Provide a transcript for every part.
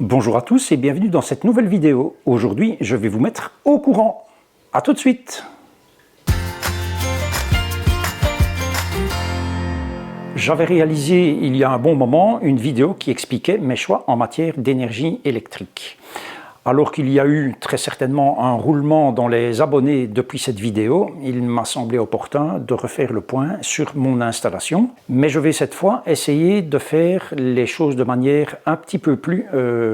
Bonjour à tous et bienvenue dans cette nouvelle vidéo. Aujourd'hui, je vais vous mettre au courant. A tout de suite. J'avais réalisé il y a un bon moment une vidéo qui expliquait mes choix en matière d'énergie électrique. Alors qu'il y a eu très certainement un roulement dans les abonnés depuis cette vidéo, il m'a semblé opportun de refaire le point sur mon installation. Mais je vais cette fois essayer de faire les choses de manière un petit peu plus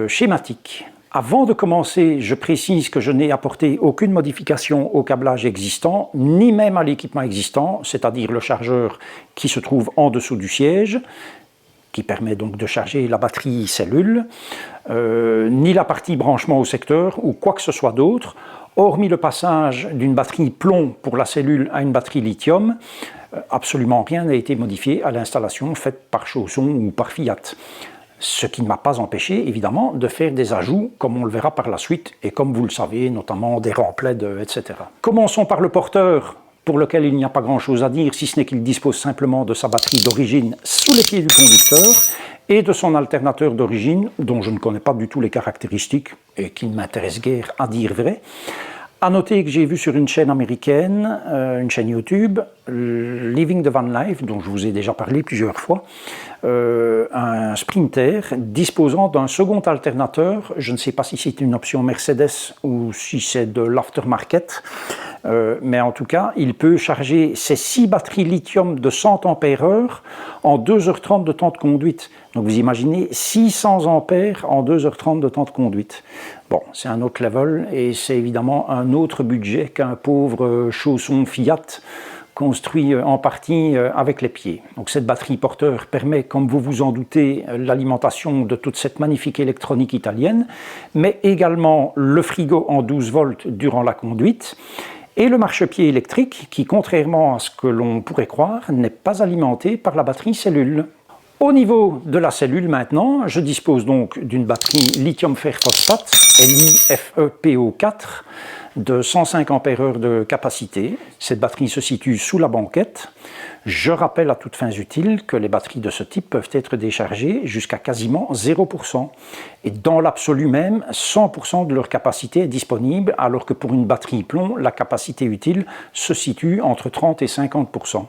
schématique. Avant de commencer, je précise que je n'ai apporté aucune modification au câblage existant, ni même à l'équipement existant, c'est-à-dire le chargeur qui se trouve en dessous du siège, qui permet donc de charger la batterie cellule, ni la partie branchement au secteur ou quoi que ce soit d'autre, hormis le passage d'une batterie plomb pour la cellule à une batterie lithium. Absolument rien n'a été modifié à l'installation faite par Chausson ou par Fiat. Ce qui ne m'a pas empêché, évidemment, de faire des ajouts, comme on le verra par la suite, et comme vous le savez, notamment des remplets, etc. Commençons par le porteur, pour lequel il n'y a pas grand-chose à dire, si ce n'est qu'il dispose simplement de sa batterie d'origine sous les pieds du conducteur, et de son alternateur d'origine, dont je ne connais pas du tout les caractéristiques, et qui ne m'intéresse guère à dire vrai. À noter que j'ai vu sur une chaîne américaine, une chaîne YouTube, Living the Van Life, dont je vous ai déjà parlé plusieurs fois, un Sprinter disposant d'un second alternateur. Je ne sais pas si c'est une option Mercedes ou si c'est de l'aftermarket, mais en tout cas, il peut charger ses 6 batteries lithium de 100 ampères-heure en 2h30 de temps de conduite. Donc vous imaginez 600 ampères en 2h30 de temps de conduite. Bon, c'est un autre level et c'est évidemment un autre budget qu'un pauvre chausson Fiat construit en partie avec les pieds. Donc cette batterie porteur permet, comme vous vous en doutez, l'alimentation de toute cette magnifique électronique italienne, mais également le frigo en 12 volts durant la conduite, et le marchepied électrique qui, contrairement à ce que l'on pourrait croire, n'est pas alimenté par la batterie cellule. Au niveau de la cellule maintenant, je dispose donc d'une batterie lithium fer phosphate LiFePO4 de 105 ampères-heure de capacité. Cette batterie se situe sous la banquette. Je rappelle à toutes fins utiles que les batteries de ce type peuvent être déchargées jusqu'à quasiment 0%. Et dans l'absolu même, 100% de leur capacité est disponible, alors que pour une batterie plomb, la capacité utile se situe entre 30 et 50%.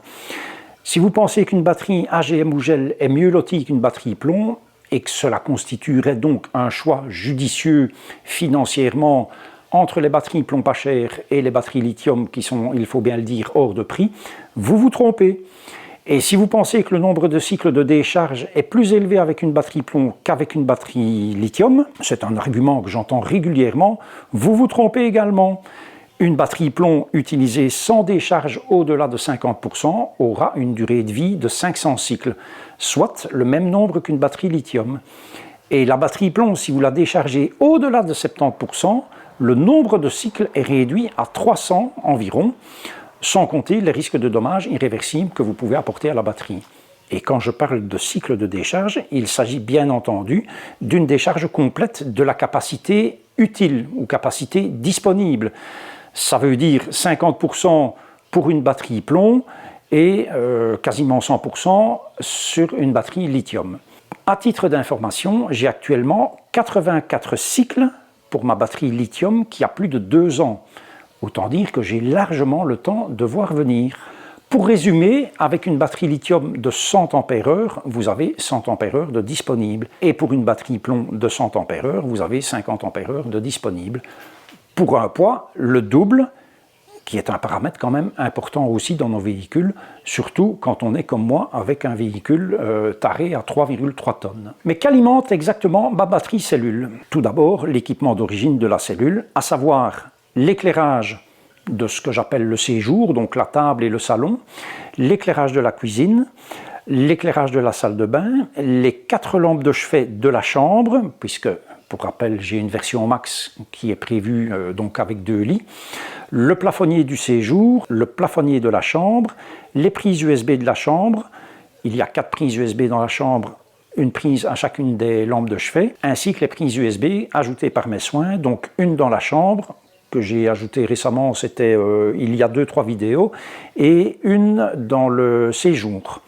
Si vous pensez qu'une batterie AGM ou gel est mieux lotie qu'une batterie plomb, et que cela constituerait donc un choix judicieux financièrement entre les batteries plomb pas chères et les batteries lithium qui sont, il faut bien le dire, hors de prix, vous vous trompez. Et si vous pensez que le nombre de cycles de décharge est plus élevé avec une batterie plomb qu'avec une batterie lithium, c'est un argument que j'entends régulièrement, vous vous trompez également. Une batterie plomb utilisée sans décharge au-delà de 50% aura une durée de vie de 500 cycles, soit le même nombre qu'une batterie lithium. Et la batterie plomb, si vous la déchargez au-delà de 70%, le nombre de cycles est réduit à 300 environ, sans compter les risques de dommages irréversibles que vous pouvez apporter à la batterie. Et quand je parle de cycle de décharge, il s'agit bien entendu d'une décharge complète de la capacité utile ou capacité disponible. Ça veut dire 50% pour une batterie plomb et quasiment 100% sur une batterie lithium. À titre d'information, j'ai actuellement 84 cycles pour ma batterie lithium qui a plus de 2 ans. Autant dire que j'ai largement le temps de voir venir. Pour résumer, avec une batterie lithium de 100 ampères-heure, vous avez 100 ampères-heure de disponible. Et pour une batterie plomb de 100 ampères-heure, vous avez 50 ampères-heure de disponible. Pour un poids, le double, qui est un paramètre quand même important aussi dans nos véhicules, surtout quand on est comme moi avec un véhicule taré à 3,3 tonnes. Mais qu'alimente exactement ma batterie cellule? Tout d'abord, l'équipement d'origine de la cellule, à savoir l'éclairage de ce que j'appelle le séjour, donc la table et le salon, l'éclairage de la cuisine, l'éclairage de la salle de bain, les 4 lampes de chevet de la chambre, puisque pour rappel, j'ai une version max qui est prévue donc avec 2 lits, le plafonnier du séjour, le plafonnier de la chambre, les prises USB de la chambre. Il y a 4 prises USB dans la chambre, une prise à chacune des lampes de chevet, ainsi que les prises USB ajoutées par mes soins, donc une dans la chambre, que j'ai ajoutée récemment, c'était il y a 2-3 vidéos, et une dans le séjour.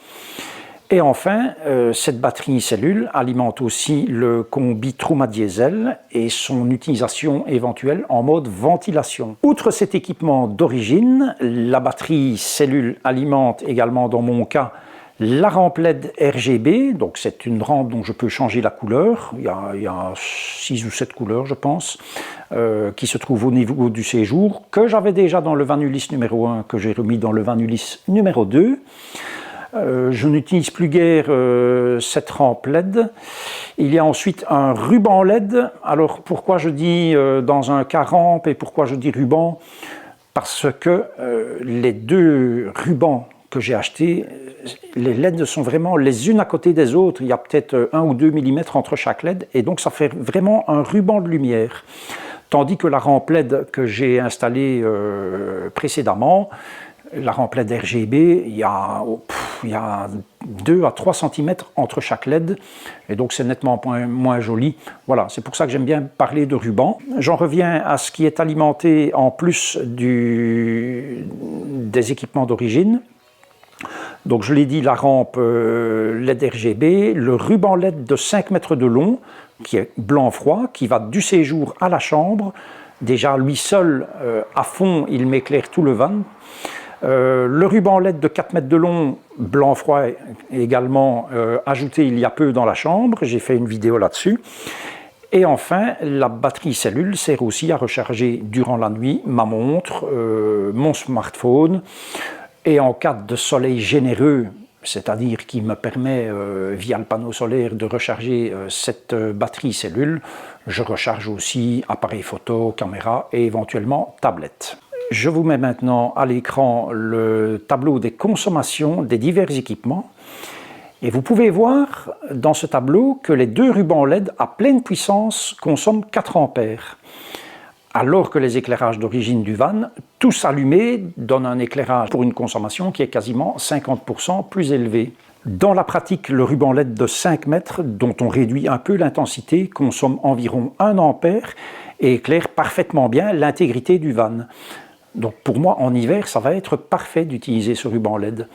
Et enfin, cette batterie cellule alimente aussi le combi Truma Diesel et son utilisation éventuelle en mode ventilation. Outre cet équipement d'origine, la batterie cellule alimente également, dans mon cas, la rampe LED RGB. Donc c'est une rampe dont je peux changer la couleur. Il y a 6 ou 7 couleurs, je pense, qui se trouve au niveau du séjour, que j'avais déjà dans le Vanulis numéro 1, que j'ai remis dans le Vanulis numéro 2. Je n'utilise plus guère cette rampe LED. Il y a ensuite un ruban LED. Alors pourquoi je dis dans un cas rampe et pourquoi je dis ruban? Parce que les deux rubans que j'ai achetés, les LED sont vraiment les unes à côté des autres. Il y a peut-être 1 ou 2 mm entre chaque LED et donc ça fait vraiment un ruban de lumière. Tandis que la rampe LED que j'ai installée précédemment, la rampe LED RGB, il y a 2 à 3 cm entre chaque LED, et donc c'est nettement moins joli. Voilà, c'est pour ça que j'aime bien parler de ruban. J'en reviens à ce qui est alimenté en plus des équipements d'origine. Donc je l'ai dit, la rampe LED RGB, le ruban LED de 5 mètres de long, qui est blanc froid, qui va du séjour à la chambre. Déjà, lui seul, à fond, il m'éclaire tout le van. Le ruban LED de 4 mètres de long, blanc froid également, ajouté il y a peu dans la chambre, j'ai fait une vidéo là-dessus. Et enfin, la batterie cellule sert aussi à recharger durant la nuit ma montre, mon smartphone, et en cas de soleil généreux, c'est-à-dire qui me permet via le panneau solaire de recharger cette batterie cellule, je recharge aussi appareil photo, caméra et éventuellement tablette. Je vous mets maintenant à l'écran le tableau des consommations des divers équipements. Et vous pouvez voir dans ce tableau que les deux rubans LED à pleine puissance consomment 4 ampères. Alors que les éclairages d'origine du van, tous allumés, donnent un éclairage pour une consommation qui est quasiment 50% plus élevée. Dans la pratique, le ruban LED de 5 mètres, dont on réduit un peu l'intensité, consomme environ 1 ampère et éclaire parfaitement bien l'intégrité du van. Donc pour moi, en hiver, ça va être parfait d'utiliser ce ruban LED.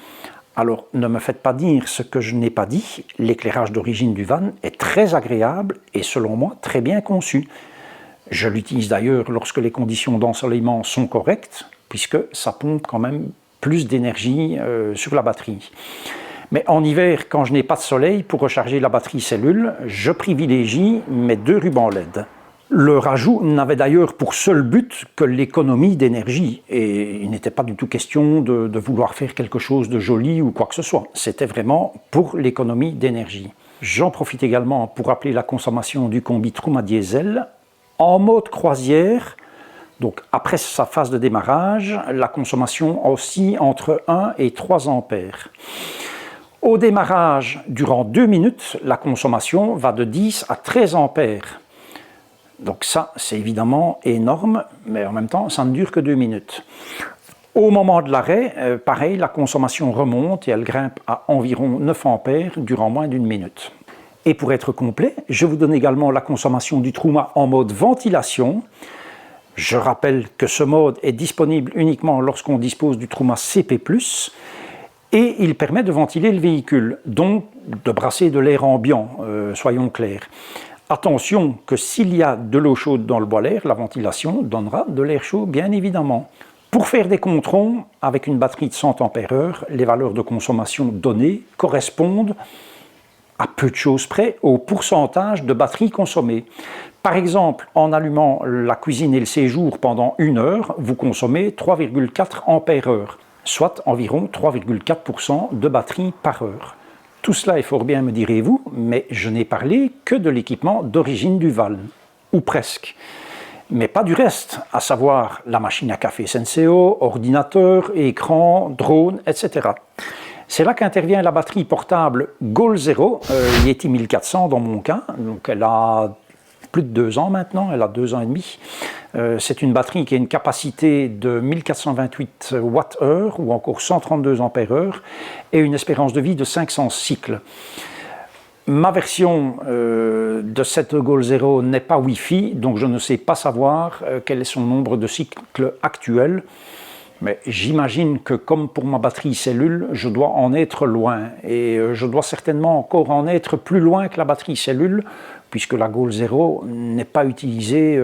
Alors ne me faites pas dire ce que je n'ai pas dit, l'éclairage d'origine du van est très agréable et selon moi très bien conçu. Je l'utilise d'ailleurs lorsque les conditions d'ensoleillement sont correctes, puisque ça pompe quand même plus d'énergie sur la batterie. Mais en hiver, quand je n'ai pas de soleil, pour recharger la batterie cellule, je privilégie mes deux rubans LED. Le rajout n'avait d'ailleurs pour seul but que l'économie d'énergie, et il n'était pas du tout question de vouloir faire quelque chose de joli ou quoi que ce soit. C'était vraiment pour l'économie d'énergie. J'en profite également pour rappeler la consommation du combi Truma Diesel en mode croisière. Donc après sa phase de démarrage, la consommation oscille entre 1 et 3 ampères. Au démarrage, durant 2 minutes, la consommation va de 10 à 13 ampères. Donc ça, c'est évidemment énorme, mais en même temps, ça ne dure que 2 minutes. Au moment de l'arrêt, pareil, la consommation remonte et elle grimpe à environ 9 ampères durant moins d'1 minute. Et pour être complet, je vous donne également la consommation du Truma en mode ventilation. Je rappelle que ce mode est disponible uniquement lorsqu'on dispose du Truma CP+, et il permet de ventiler le véhicule, donc de brasser de l'air ambiant, soyons clairs. Attention que s'il y a de l'eau chaude dans le bois l'air, la ventilation donnera de l'air chaud bien évidemment. Pour faire des contrôles avec une batterie de 100 ampères-heure, les valeurs de consommation données correspondent à peu de choses près au pourcentage de batterie consommée. Par exemple, en allumant la cuisine et le séjour pendant 1 heure, vous consommez 3,4 ampères-heure, soit environ 3,4% de batterie par heure. Tout cela est fort bien, me direz-vous, mais je n'ai parlé que de l'équipement d'origine du van, ou presque. Mais pas du reste, à savoir la machine à café Senseo, ordinateur, écran, drone, etc. C'est là qu'intervient la batterie portable Goal Zero, Yeti 1400 dans mon cas, donc elle a plus de 2 ans maintenant, elle a 2 ans et demi. C'est une batterie qui a une capacité de 1428 Wh ou encore 132 ampères-heure et une espérance de vie de 500 cycles. Ma version de cette Goal Zero n'est pas Wi-Fi, donc je ne sais pas savoir quel est son nombre de cycles actuel. Mais j'imagine que comme pour ma batterie cellule, je dois en être loin. Et je dois certainement encore en être plus loin que la batterie cellule, puisque la Goal Zero n'est pas utilisée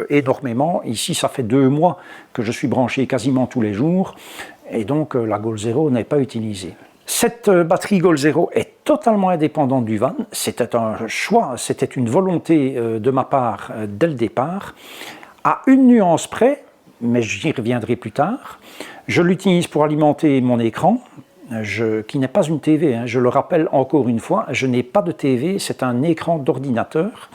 énormément. Ici, ça fait 2 mois que je suis branché quasiment tous les jours, et donc la Goal Zero n'est pas utilisée. Cette batterie Goal Zero est totalement indépendante du van. C'était un choix, c'était une volonté de ma part dès le départ. À une nuance près, mais j'y reviendrai plus tard, je l'utilise pour alimenter mon écran, qui n'est pas une TV, je le rappelle encore une fois, je n'ai pas de TV, c'est un écran d'ordinateur.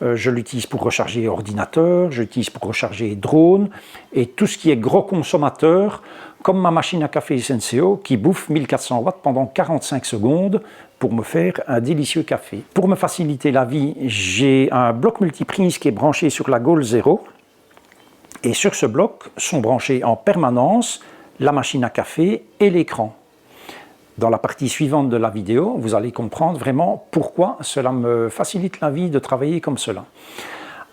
Je l'utilise pour recharger ordinateur, je l'utilise pour recharger drone, et tout ce qui est gros consommateur, comme ma machine à café Senseo qui bouffe 1400 watts pendant 45 secondes pour me faire un délicieux café. Pour me faciliter la vie, j'ai un bloc multiprise qui est branché sur la Goal Zero, et sur ce bloc sont branchés en permanence la machine à café et l'écran. Dans la partie suivante de la vidéo, vous allez comprendre vraiment pourquoi cela me facilite la vie de travailler comme cela.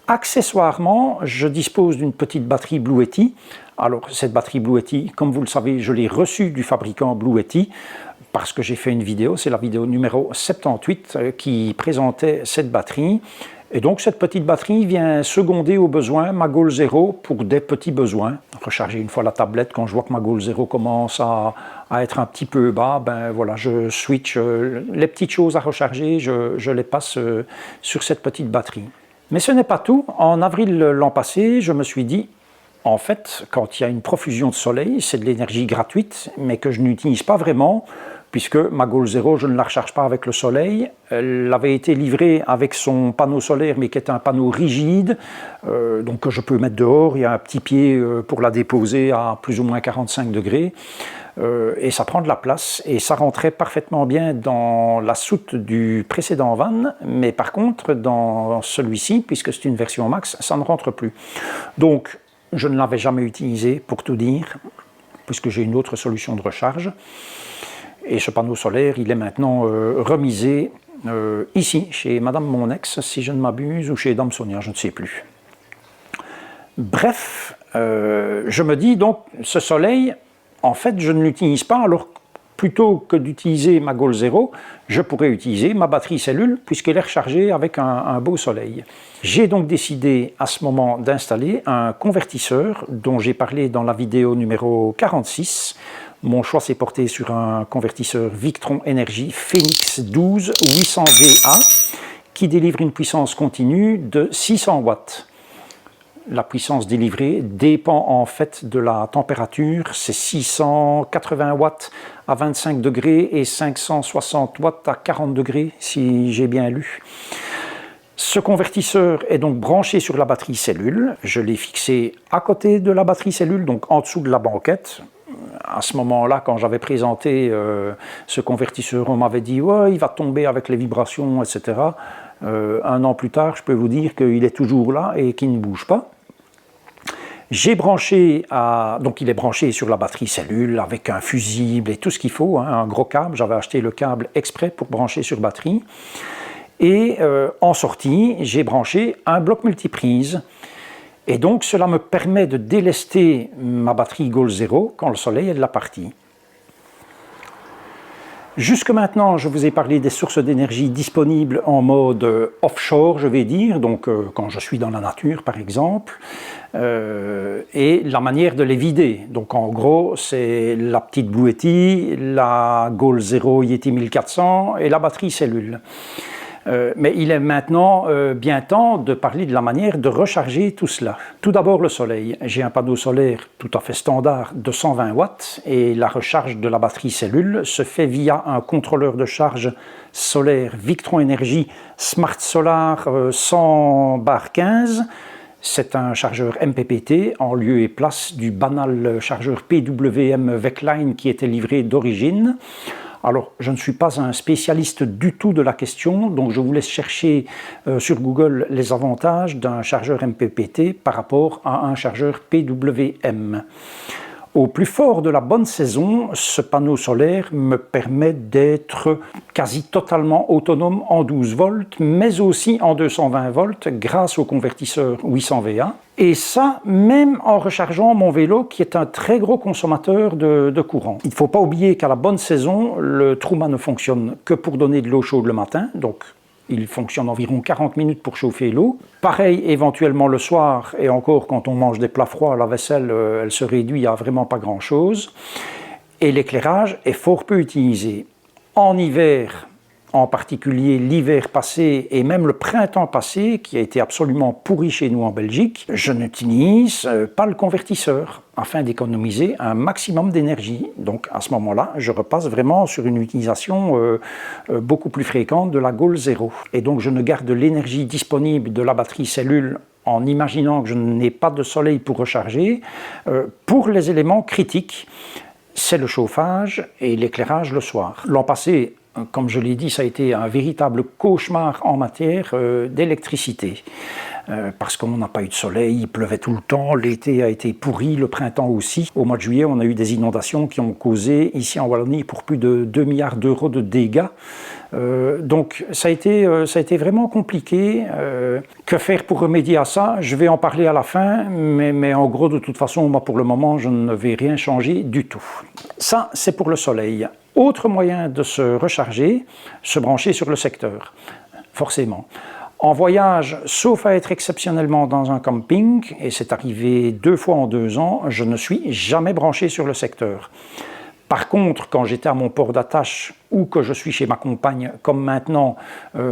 Accessoirement, je dispose d'une petite batterie Blue Yeti. Alors cette batterie Blue Yeti, comme vous le savez, je l'ai reçue du fabricant Blue Yeti parce que j'ai fait une vidéo, c'est la vidéo numéro 78 qui présentait cette batterie. Et donc cette petite batterie vient seconder au besoin ma Goal Zero pour des petits besoins. Recharger une fois la tablette, quand je vois que ma Goal Zero commence à être un petit peu bas, ben voilà, je switch les petites choses à recharger, je les passe sur cette petite batterie. Mais ce n'est pas tout. En avril l'an passé, je me suis dit, en fait, quand il y a une profusion de soleil, c'est de l'énergie gratuite, mais que je n'utilise pas vraiment, puisque ma Goal Zero, je ne la recharge pas avec le soleil. Elle avait été livrée avec son panneau solaire, mais qui est un panneau rigide, donc que je peux mettre dehors. Il y a un petit pied pour la déposer à plus ou moins 45 degrés, et ça prend de la place, et ça rentrait parfaitement bien dans la soute du précédent van, mais par contre, dans celui-ci, puisque c'est une version max, ça ne rentre plus. Donc, je ne l'avais jamais utilisé, pour tout dire, puisque j'ai une autre solution de recharge. Et ce panneau solaire, il est maintenant remisé ici, chez Madame mon ex, si je ne m'abuse, ou chez Dame Sonia, je ne sais plus. Bref, je me dis donc, ce soleil, en fait, je ne l'utilise pas, alors plutôt que d'utiliser ma Goal Zero, je pourrais utiliser ma batterie cellule, puisqu'elle est rechargée avec un beau soleil. J'ai donc décidé à ce moment d'installer un convertisseur, dont j'ai parlé dans la vidéo numéro 46, Mon choix s'est porté sur un convertisseur Victron Energy Phoenix 12 800VA qui délivre une puissance continue de 600 watts. La puissance délivrée dépend en fait de la température, c'est 680 watts à 25 degrés et 560 watts à 40 degrés si j'ai bien lu. Ce convertisseur est donc branché sur la batterie cellule. Je l'ai fixé à côté de la batterie cellule, donc en dessous de la banquette. À ce moment-là, quand j'avais présenté ce convertisseur, on m'avait dit ouais, il va tomber avec les vibrations, etc. 1 an plus tard, je peux vous dire qu'il est toujours là et qu'il ne bouge pas. J'ai branché, donc il est branché sur la batterie cellule avec un fusible et tout ce qu'il faut, hein, un gros câble. J'avais acheté le câble exprès pour brancher sur batterie. Et en sortie, j'ai branché un bloc multiprise. Et donc cela me permet de délester ma batterie Goal Zero quand le soleil est de la partie. Jusque maintenant, je vous ai parlé des sources d'énergie disponibles en mode offshore, je vais dire, donc quand je suis dans la nature par exemple, et la manière de les vider. Donc en gros, c'est la petite Blue Yeti, la Goal Zero Yeti 1400 et la batterie cellule. Mais il est maintenant bien temps de parler de la manière de recharger tout cela. Tout d'abord le soleil. J'ai un panneau solaire tout à fait standard de 120 watts et la recharge de la batterie cellule se fait via un contrôleur de charge solaire Victron Energy Smart Solar 100/15. C'est un chargeur MPPT en lieu et place du banal chargeur PWM Vecline qui était livré d'origine. Alors, je ne suis pas un spécialiste du tout de la question, donc je vous laisse chercher sur Google les avantages d'un chargeur MPPT par rapport à un chargeur PWM. Au plus fort de la bonne saison, ce panneau solaire me permet d'être quasi totalement autonome en 12 volts, mais aussi en 220 volts grâce au convertisseur 800 VA. Et ça, même en rechargeant mon vélo qui est un très gros consommateur de courant. Il ne faut pas oublier qu'à la bonne saison, le Truma ne fonctionne que pour donner de l'eau chaude le matin, donc il fonctionne environ 40 minutes pour chauffer l'eau. Pareil éventuellement le soir, et encore quand on mange des plats froids, la vaisselle elle se réduit à vraiment pas grand chose. Et l'éclairage est fort peu utilisé. En hiver, en particulier l'hiver passé et même le printemps passé, qui a été absolument pourri chez nous en Belgique, je n'utilise pas le convertisseur afin d'économiser un maximum d'énergie. Donc à ce moment-là, je repasse vraiment sur une utilisation beaucoup plus fréquente de la Goal Zero. Et donc je ne garde l'énergie disponible de la batterie cellule en imaginant que je n'ai pas de soleil pour recharger. Pour les éléments critiques, c'est le chauffage et l'éclairage le soir. L'an passé, comme je l'ai dit, ça a été un véritable cauchemar en matière d'électricité. Parce qu'on n'a pas eu de soleil, il pleuvait tout le temps, l'été a été pourri, le printemps aussi. Au mois de juillet, on a eu des inondations qui ont causé, ici en Wallonie, pour plus de 2 milliards d'euros de dégâts. Donc ça a été vraiment compliqué. Que faire pour remédier à ça? Je vais en parler à la fin, mais en gros, de toute façon, moi pour le moment, je ne vais rien changer du tout. Ça, c'est pour le soleil. Autre moyen de se recharger, se brancher sur le secteur, forcément. En voyage, sauf à être exceptionnellement dans un camping, et c'est arrivé 2 fois en 2 ans, je ne suis jamais branché sur le secteur. Par contre, quand j'étais à mon port d'attache ou que je suis chez ma compagne, comme maintenant,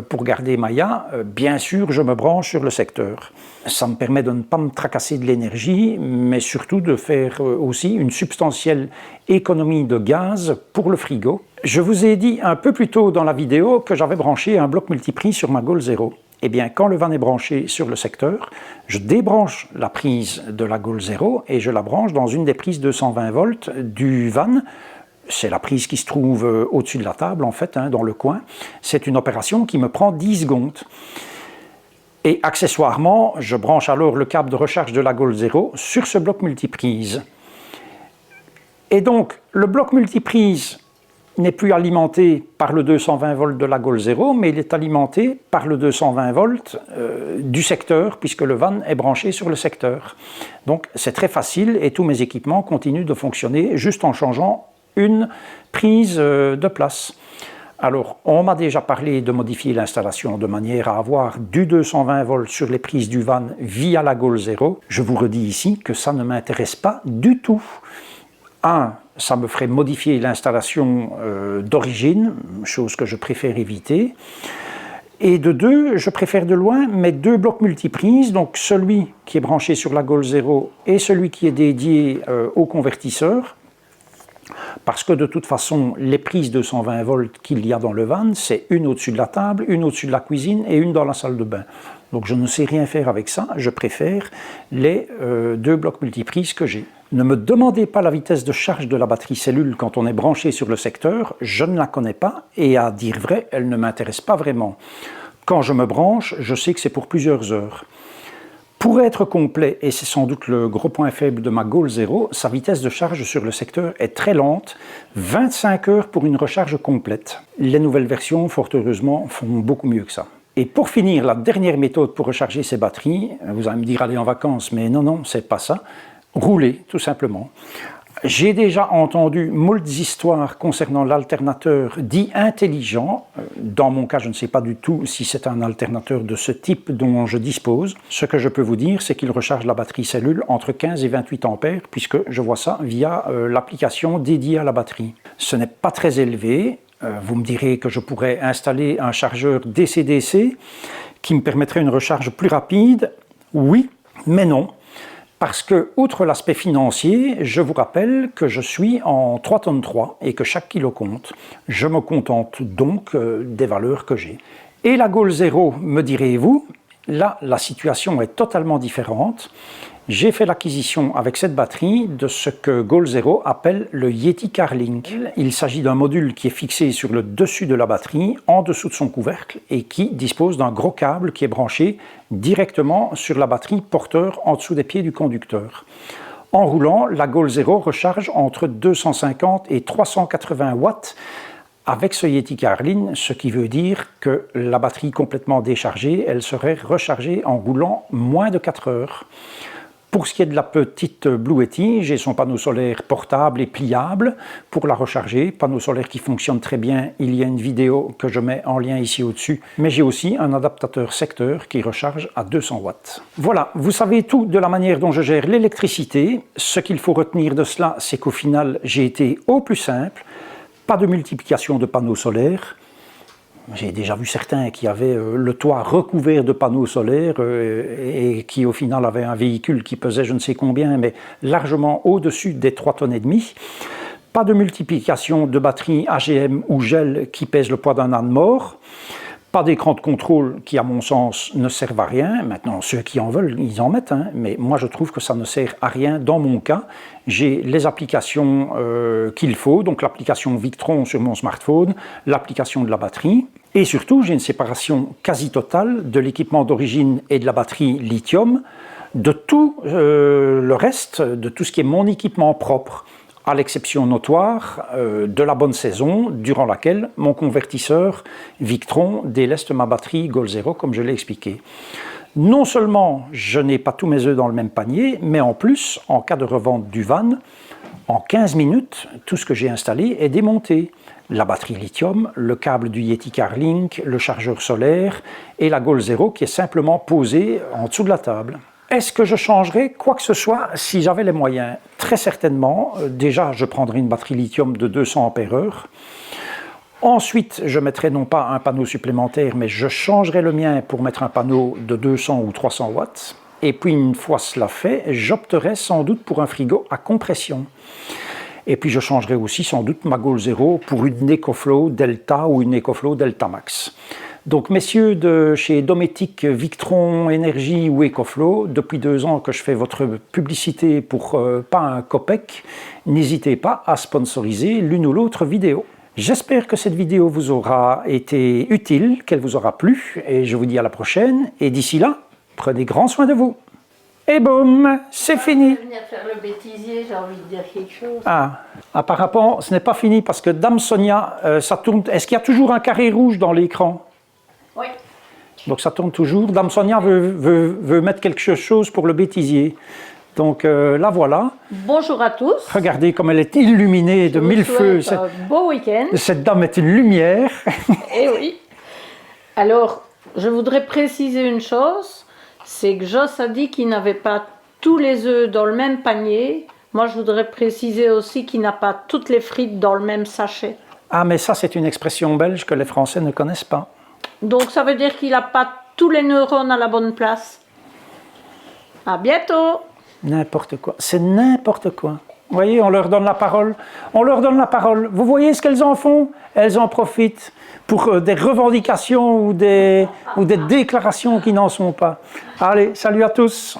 pour garder Maya, bien sûr, je me branche sur le secteur. Ça me permet de ne pas me tracasser de l'énergie, mais surtout de faire aussi une substantielle économie de gaz pour le frigo. Je vous ai dit un peu plus tôt dans la vidéo que j'avais branché un bloc multiprise sur ma Goal Zero. Eh bien, quand le van est branché sur le secteur, je débranche la prise de la Goal Zero et je la branche dans une des prises 220 volts du van. C'est la prise qui se trouve au-dessus de la table, en fait, dans le coin. C'est une opération qui me prend 10 secondes. Et accessoirement, je branche alors le câble de recharge de la Goal Zero sur ce bloc multiprise. Et donc, le bloc multiprise n'est plus alimenté par le 220 volts de la Goal Zero, mais il est alimenté par le 220 volts du secteur, puisque le van est branché sur le secteur. Donc c'est très facile et tous mes équipements continuent de fonctionner juste en changeant une prise de place. Alors, on m'a déjà parlé de modifier l'installation de manière à avoir du 220 volts sur les prises du van via la Goal Zero. Je vous redis ici que ça ne m'intéresse pas du tout. Ça me ferait modifier l'installation d'origine, chose que je préfère éviter. Et de 2, je préfère de loin mes 2 blocs multiprises, donc celui qui est branché sur la Goal Zero et celui qui est dédié au convertisseur. Parce que de toute façon, les prises 220 volts qu'il y a dans le van, c'est une au-dessus de la table, une au-dessus de la cuisine et une dans la salle de bain. Donc je ne sais rien faire avec ça, je préfère les 2 blocs multiprises que j'ai. Ne me demandez pas la vitesse de charge de la batterie cellule quand on est branché sur le secteur, je ne la connais pas et à dire vrai, elle ne m'intéresse pas vraiment. Quand je me branche, je sais que c'est pour plusieurs heures. Pour être complet, et c'est sans doute le gros point faible de ma Goal Zero, sa vitesse de charge sur le secteur est très lente, 25 heures pour une recharge complète. Les nouvelles versions, fort heureusement, font beaucoup mieux que ça. Et pour finir, la dernière méthode pour recharger ces batteries, vous allez me dire aller en vacances, mais non, c'est pas ça. Rouler, tout simplement. J'ai déjà entendu moult histoires concernant l'alternateur dit intelligent. Dans mon cas, je ne sais pas du tout si c'est un alternateur de ce type dont je dispose. Ce que je peux vous dire, c'est qu'il recharge la batterie cellule entre 15 et 28 ampères, puisque je vois ça via l'application dédiée à la batterie. Ce n'est pas très élevé. Vous me direz que je pourrais installer un chargeur DC-DC qui me permettrait une recharge plus rapide. Oui, mais non. Parce que, outre l'aspect financier, je vous rappelle que je suis en 3,3 tonnes et que chaque kilo compte. Je me contente donc des valeurs que j'ai. Et la Goal Zero, me direz-vous, là, la situation est totalement différente. J'ai fait l'acquisition avec cette batterie de ce que Goal Zero appelle le Yeti Carlink. Il s'agit d'un module qui est fixé sur le dessus de la batterie, en dessous de son couvercle, et qui dispose d'un gros câble qui est branché directement sur la batterie porteur en dessous des pieds du conducteur. En roulant, la Goal Zero recharge entre 250 et 380 watts avec ce Yeti Carlin, ce qui veut dire que la batterie complètement déchargée, elle serait rechargée en roulant moins de 4 heures. Pour ce qui est de la petite Blue Yeti, j'ai son panneau solaire portable et pliable pour la recharger. Panneau solaire qui fonctionne très bien. Il y a une vidéo que je mets en lien ici au-dessus. Mais j'ai aussi un adaptateur secteur qui recharge à 200 watts. Voilà, vous savez tout de la manière dont je gère l'électricité. Ce qu'il faut retenir de cela, c'est qu'au final, j'ai été au plus simple. Pas de multiplication de panneaux solaires. J'ai déjà vu certains qui avaient le toit recouvert de panneaux solaires et qui au final avaient un véhicule qui pesait je ne sais combien, mais largement au-dessus des 3,5 tonnes. Pas de multiplication de batteries AGM ou gel qui pèsent le poids d'un âne mort. Pas d'écran de contrôle qui, à mon sens, ne servent à rien. Maintenant, ceux qui en veulent, ils en mettent, hein. Mais moi, je trouve que ça ne sert à rien. Dans mon cas, j'ai les applications qu'il faut, donc l'application Victron sur mon smartphone, l'application de la batterie. Et surtout, j'ai une séparation quasi totale de l'équipement d'origine et de la batterie lithium, de tout le reste, de tout ce qui est mon équipement propre, à l'exception notoire de la bonne saison durant laquelle mon convertisseur Victron déleste ma batterie Goal Zero comme je l'ai expliqué. Non seulement je n'ai pas tous mes œufs dans le même panier, mais en plus, en cas de revente du van, en 15 minutes, tout ce que j'ai installé est démonté. La batterie lithium, le câble du Yeti Carlink, le chargeur solaire et la Goal Zero qui est simplement posée en dessous de la table. Est-ce que je changerais quoi que ce soit si j'avais les moyens? Très certainement. Déjà, je prendrais une batterie lithium de 200 ampères-heure. Ensuite, je mettrai non pas un panneau supplémentaire, mais je changerai le mien pour mettre un panneau de 200 ou 300 watts. Et puis, une fois cela fait, j'opterai sans doute pour un frigo à compression. Et puis, je changerai aussi sans doute ma Goal Zero pour une EcoFlow Delta ou une EcoFlow Delta Max. Donc, messieurs de chez Dometic, Victron, Énergie ou EcoFlow, depuis 2 ans que je fais votre publicité pour pas un copec, n'hésitez pas à sponsoriser l'une ou l'autre vidéo. J'espère que cette vidéo vous aura été utile, qu'elle vous aura plu, et je vous dis à la prochaine. Et d'ici là, prenez grand soin de vous. Et boum, c'est fini. Je vais venir faire le bêtisier, j'ai envie de dire quelque chose. Ah, apparemment, ce n'est pas fini parce que Dame Sonia, ça tourne. Est-ce qu'il y a toujours un carré rouge dans l'écran? Oui. Donc ça tourne toujours. Dame Sonia veut mettre quelque chose pour le bêtisier. Donc la voilà. Bonjour à tous. Regardez comme elle est illuminée de 1000 feux. Un beau week-end. Cette dame est une lumière. Eh oui. Alors, je voudrais préciser une chose, c'est que Joss a dit qu'il n'avait pas tous les œufs dans le même panier. Moi, je voudrais préciser aussi qu'il n'a pas toutes les frites dans le même sachet. Ah, mais ça, c'est une expression belge que les Français ne connaissent pas. Donc, ça veut dire qu'il n'a pas tous les neurones à la bonne place. À bientôt. N'importe quoi. C'est n'importe quoi. Vous voyez, on leur donne la parole. On leur donne la parole. Vous voyez ce qu'elles en font? Elles en profitent pour des revendications ou des déclarations qui n'en sont pas. Allez, salut à tous.